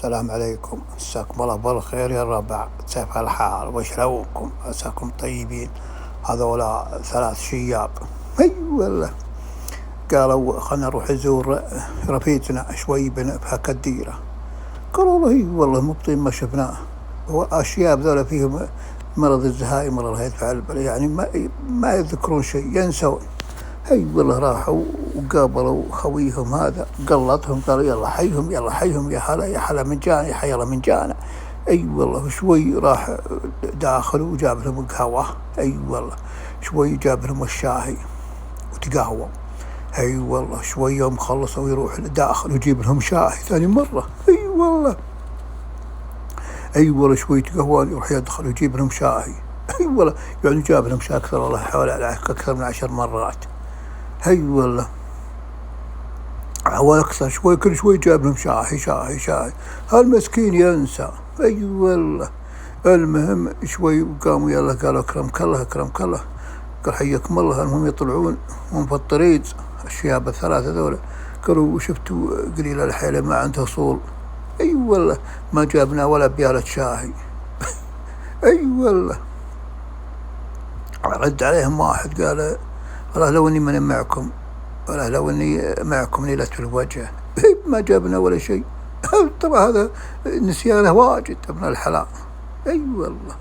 السلام عليكم، مساكم الله بالخير يا الربع، كيف الحال وشلونكم؟ عساكم طيبين. هذولا 3 شياب اي والله قالوا خلنا نروح نزور رفيقنا شوي بهاك الديرة. قالوا والله اي والله مبطين ما شفناه. الشياب ذولا فيهم مرض الزهايمر الله يدفع البلاء، يعني ما يذكرون شيء، ينسون. اي والله راحوا وقابلوا خويهم هذا، قلطهم قالوا يلا حيهم يلا حيهم يا هلا يا هلا من جانا يا حيلا من جانا. اي والله شوي راح داخل وجاب لهم قهوة. اي والله شوي جاب لهم الشاهي وتقهووا. اي والله شوي يوم خلصوا يروح داخل ويجيب لهم شاهي ثاني مرة. اي والله اي والله شوي تقهوان يروح يدخل ويجيب لهم شاهي. اي والله يعني جاب لهم شاي اكثر، والله حوالي اكثر من 10 مرات. هي والله أول أكثر شوي كل شوي جاب لهم شاهي شاهي شاهي. هالمسكين ينسى. أي والله المهم شوي وقاموا يلا قالوا أكرمك الله أكرمك الله، قال حياكم الله. المهم يطلعون وهم في الطريق الشياب الثلاثة ذولا قالوا شفتوا قليل الحيلة ما عنده صول. أي والله ما جابنا ولا بيالة شاهي. أي والله رد عليهم واحد قال والله لو اني من معكم، والله لو اني معكم ليلة في الوجه ما جابنا ولا شيء. طبعا هذا نسيانه واجد ابن الحلال. اي والله.